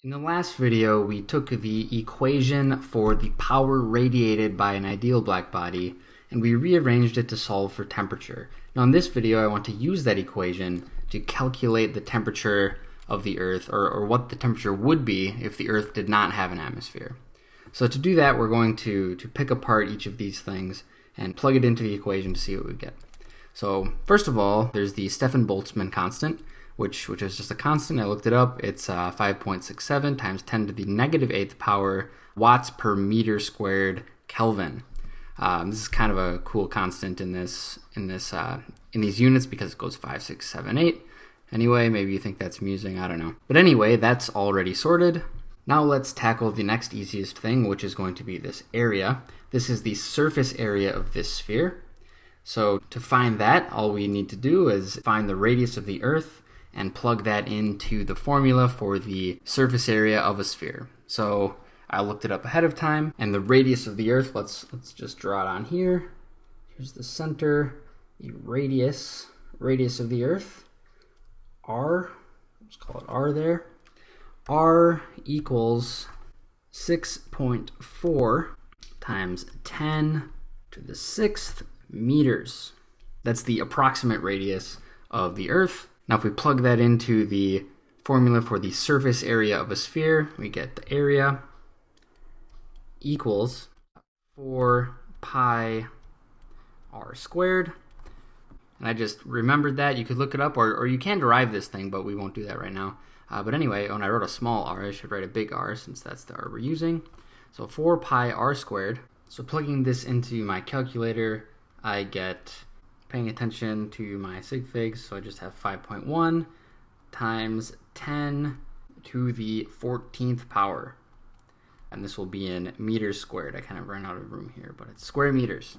In the last video, we took the equation for the power radiated by an ideal black body, and we rearranged it to solve for temperature. Now in this video, I want to use that equation to calculate the temperature of the Earth, or what the temperature would be if the Earth did not have an atmosphere. So to do that, we're going to pick apart each of these things and plug it into the equation to see what we get. So first of all, there's the Stefan-Boltzmann constant, which is just a constant. I looked it up. It's 5.67 times 10 to the negative 8th power watts per meter squared Kelvin. This is kind of a cool constant in these units because it goes 5, 6, 7, 8. Anyway, maybe you think that's amusing. I don't know. But anyway, that's already sorted. Now let's tackle the next easiest thing, which is going to be this area. This is the surface area of this sphere. So to find that, all we need to do is find the radius of the Earth and plug that into the formula for the surface area of a sphere. So I looked it up ahead of time, and the radius of the Earth, let's just draw it on here. Here's the center, the radius of the Earth, R, let's call it R there. R equals 6.4 times 10 to the 6th meters. That's the approximate radius of the Earth. Now if we plug that into the formula for the surface area of a sphere, we get the area equals 4 pi r squared. And I just remembered that. You could look it up, or you can derive this thing, but we won't do that right now. But anyway, when I wrote a small r, I should write a big R since that's the r we're using. So 4 pi r squared. So plugging this into my calculator, I get, paying attention to my sig figs, so I just have 5.1 times 10 to the 14th power. And this will be in meters squared. I kind of ran out of room here, but it's square meters.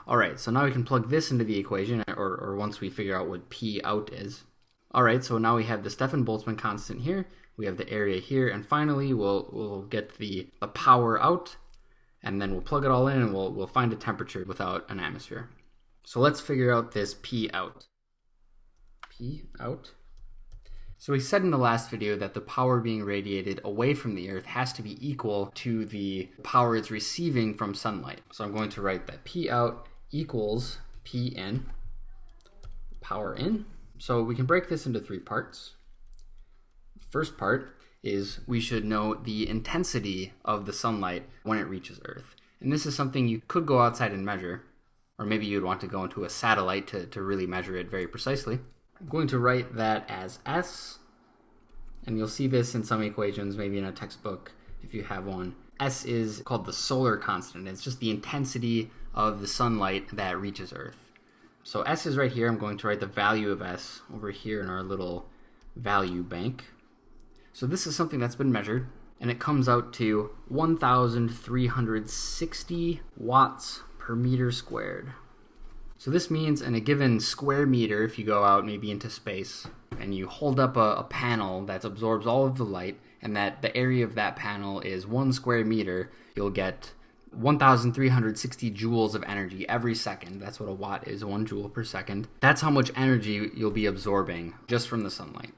All right, so now we can plug this into the equation, or once we figure out what P out is. All right, so now we have the Stefan-Boltzmann constant here, we have the area here, and finally we'll get the power out, and then we'll plug it all in, and we'll find a temperature without an atmosphere. So let's figure out this P out. P out. So we said in the last video that the power being radiated away from the Earth has to be equal to the power it's receiving from sunlight. So I'm going to write that P out equals P in, power in. So we can break this into 3 parts. First part is we should know the intensity of the sunlight when it reaches Earth. And this is something you could go outside and measure, or maybe you'd want to go into a satellite to really measure it very precisely. I'm going to write that as S, and you'll see this in some equations, maybe in a textbook if you have one. S is called the solar constant. It's just the intensity of the sunlight that reaches Earth. So S is right here. I'm going to write the value of S over here in our little value bank. So this is something that's been measured, and it comes out to 1,360 watts per meter squared. So this means in a given square meter, if you go out maybe into space and you hold up a panel that absorbs all of the light, and that the area of that panel is 1 square meter, you'll get 1,360 joules of energy every second. That's what a watt is, 1 joule per second. That's how much energy you'll be absorbing just from the sunlight.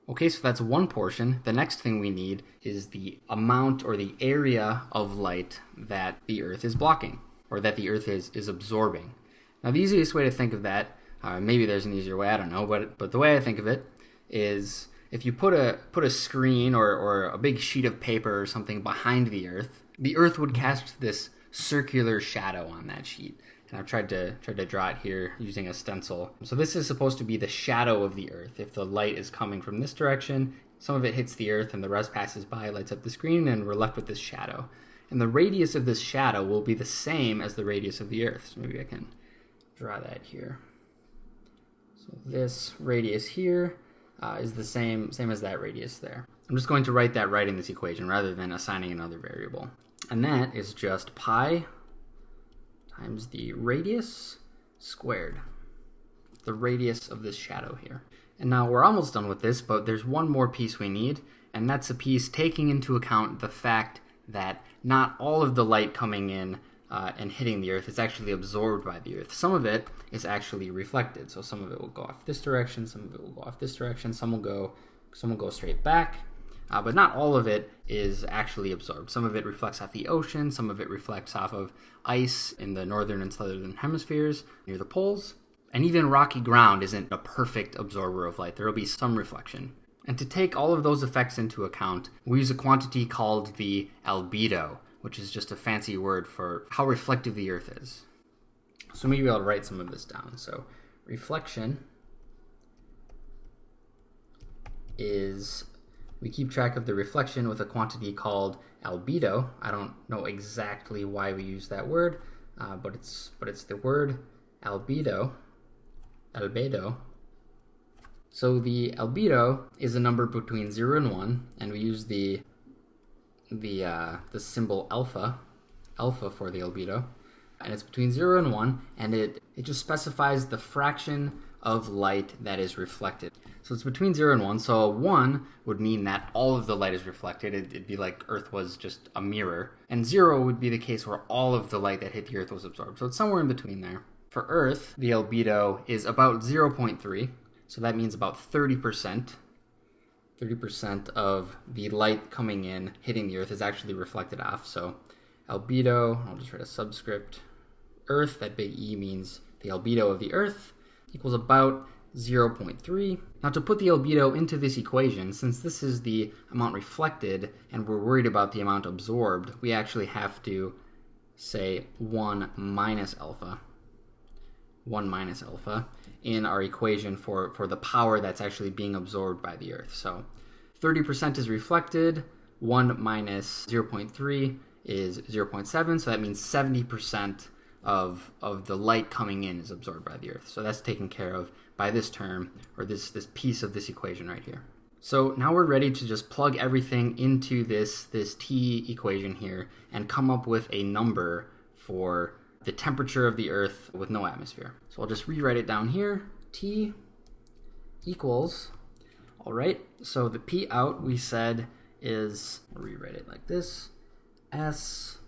Okay, so that's one portion. The next thing we need is the amount or the area of light that the Earth is blocking, or that the Earth is absorbing. Now the easiest way to think of that, maybe there's an easier way, I don't know, but the way I think of it is if you put a screen or a big sheet of paper or something behind the Earth would cast this circular shadow on that sheet. And I've tried to draw it here using a stencil. So this is supposed to be the shadow of the Earth. If the light is coming from this direction, some of it hits the Earth and the rest passes by, lights up the screen, and we're left with this shadow. And the radius of this shadow will be the same as the radius of the Earth. So maybe I can draw that here. So this radius here is the same as that radius there. I'm just going to write that right in this equation rather than assigning another variable. And that is just pi times the radius squared, the radius of this shadow here. And now we're almost done with this, but there's one more piece we need, and that's a piece taking into account the fact that not all of the light coming in and hitting the Earth is actually absorbed by the Earth. Some of it is actually reflected. So some of it will go off this direction, some of it will go off this direction, some will go straight back. but not all of it is actually absorbed. Some of it reflects off the ocean, some of it reflects off of ice in the northern and southern hemispheres near the poles, and even rocky ground isn't a perfect absorber of light. There will be some reflection. And to take all of those effects into account, we use a quantity called the albedo, which is just a fancy word for how reflective the Earth is. So maybe I'll write some of this down. So reflection is, we keep track of the reflection with a quantity called albedo. I don't know exactly why we use that word, but it's the word albedo. So the albedo is a number between 0 and 1, and we use the symbol alpha for the albedo, and it's between 0 and 1, and it just specifies the fraction of light that is reflected. So it's between 0 and 1, so a 1 would mean that all of the light is reflected. It'd be like Earth was just a mirror, and 0 would be the case where all of the light that hit the Earth was absorbed. So it's somewhere in between there. For Earth, the albedo is about 0.3, so that means about 30% of the light coming in, hitting the Earth, is actually reflected off. So albedo, I'll just write a subscript, Earth, that big E means the albedo of the Earth, equals about 0.3. Now to put the albedo into this equation, since this is the amount reflected and we're worried about the amount absorbed, we actually have to say 1 minus alpha in our equation for the power that's actually being absorbed by the Earth. So 30% is reflected, 1 minus 0.3 is 0.7, so that means 70% of the light coming in is absorbed by the Earth. So that's taken care of by this term, or this piece of this equation right here. So now we're ready to just plug everything into this T equation here and come up with a number for the temperature of the Earth with no atmosphere. So I'll just rewrite it down here. T equals, all right, so the P out we said is, I'll rewrite it like this, S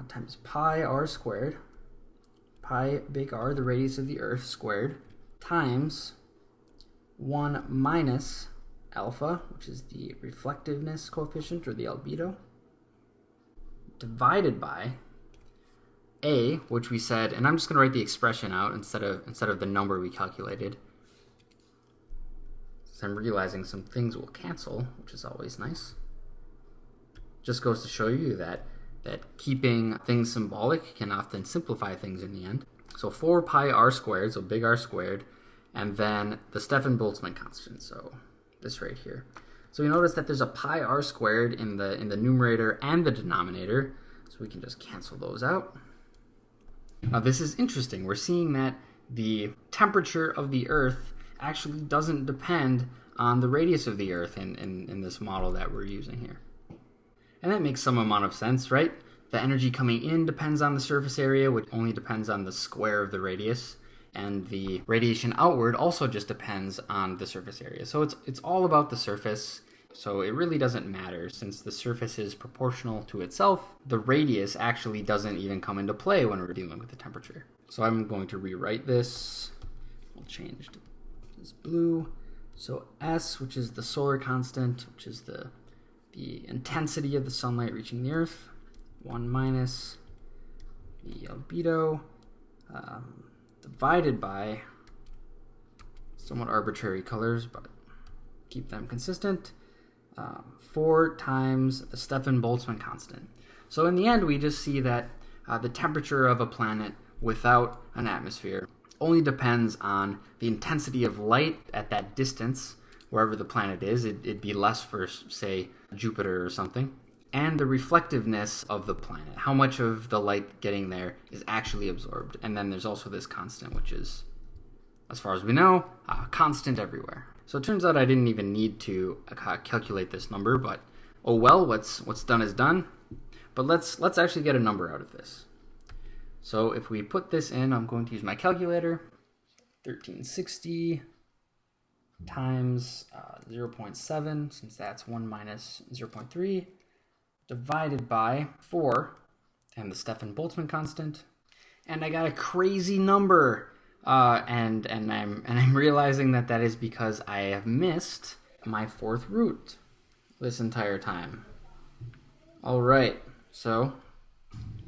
times pi r squared, pi big R, the radius of the Earth, squared, times 1 minus alpha, which is the reflectiveness coefficient, or the albedo, divided by A, which we said, and I'm just going to write the expression out instead of the number we calculated. So I'm realizing some things will cancel, which is always nice. Just goes to show you that keeping things symbolic can often simplify things in the end. So 4 pi r squared, so big R squared, and then the Stefan-Boltzmann constant, so this right here. So you notice that there's a pi r squared in the numerator and the denominator, so we can just cancel those out. Now this is interesting. We're seeing that the temperature of the Earth actually doesn't depend on the radius of the Earth in this model that we're using here. And that makes some amount of sense, right? The energy coming in depends on the surface area, which only depends on the square of the radius, and the radiation outward also just depends on the surface area. So it's all about the surface. So it really doesn't matter, since the surface is proportional to itself. The radius actually doesn't even come into play when we're dealing with the temperature. So I'm going to rewrite this. We'll change this blue. So S, which is the solar constant, which is the intensity of the sunlight reaching the Earth, 1 minus the albedo, divided by somewhat arbitrary colors, but keep them consistent, 4 times the Stefan-Boltzmann constant. So in the end, we just see that the temperature of a planet without an atmosphere only depends on the intensity of light at that distance, wherever the planet is. It'd be less for, say, Jupiter or something, and the reflectiveness of the planet, how much of the light getting there is actually absorbed. And then there's also this constant, which is, as far as we know, constant everywhere. So it turns out I didn't even need to calculate this number, but oh well, what's done is done. But let's actually get a number out of this. So if we put this in, I'm going to use my calculator. 1360 times 0.7, since that's 1 minus 0.3, divided by 4, and the Stefan-Boltzmann constant, and I got a crazy number. And I'm realizing that is because I have missed my fourth root this entire time. All right, so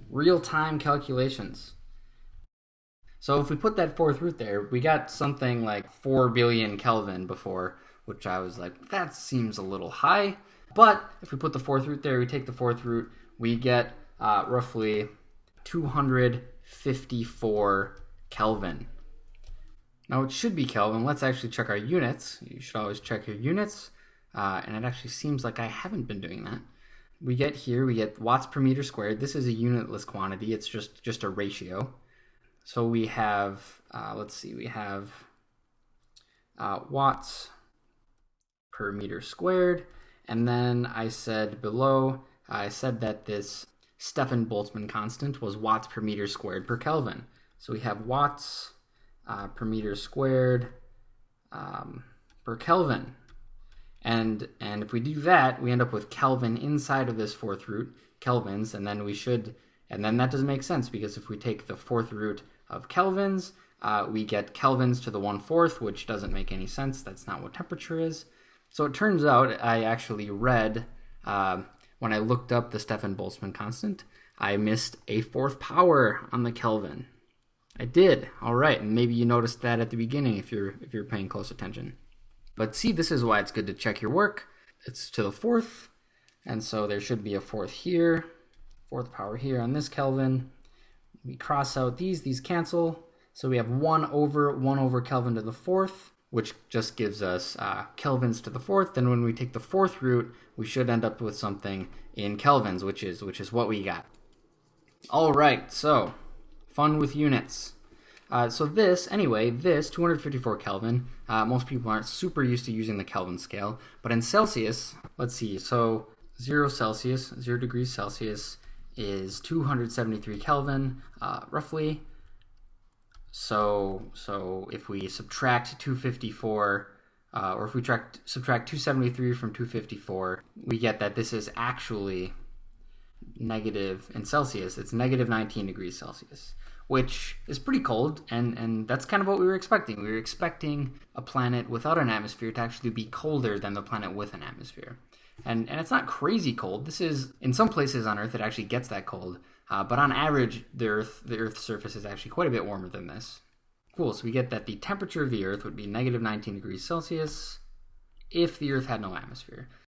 real-time calculations. So if we put that fourth root there, we got something like 4 billion Kelvin before, which I was like, that seems a little high. But if we put the fourth root there, we take the fourth root, we get roughly 254 Kelvin. Now it should be Kelvin. Let's actually check our units. You should always check your units. And it actually seems like I haven't been doing that. We get watts per meter squared. This is a unitless quantity. It's just a ratio. So we have, we have watts per meter squared. And then I said below, I said that this Stefan-Boltzmann constant was watts per meter squared per Kelvin. So we have watts per meter squared per Kelvin. And if we do that, we end up with Kelvin inside of this fourth root, kelvins, and then that doesn't make sense because if we take the fourth root of kelvins, we get kelvins to the 1/4, which doesn't make any sense. That's not what temperature is. So it turns out I actually read, when I looked up the Stefan-Boltzmann constant, I missed a fourth power on the Kelvin. I did. All right, and maybe you noticed that at the beginning if you're paying close attention. But see, this is why it's good to check your work. It's to the fourth, and so there should be a fourth here, fourth power here on this Kelvin. We cross out these cancel, so we have 1 over Kelvin to the fourth, which just gives us kelvins to the fourth. Then when we take the fourth root, we should end up with something in kelvins, which is what we got. All right, so fun with units. So this 254 Kelvin, most people aren't super used to using the Kelvin scale, but in Celsius, let's see, so 0 degrees Celsius is 273 Kelvin, roughly. So if we subtract 254, or if we subtract 273 from 254, we get that this is actually negative, in Celsius, it's negative 19 degrees Celsius, which is pretty cold, and that's kind of what we were expecting. We were expecting a planet without an atmosphere to actually be colder than the planet with an atmosphere. And it's not crazy cold. This is, in some places on Earth, it actually gets that cold. But on average, the Earth's surface is actually quite a bit warmer than this. Cool, so we get that the temperature of the Earth would be negative 19 degrees Celsius if the Earth had no atmosphere.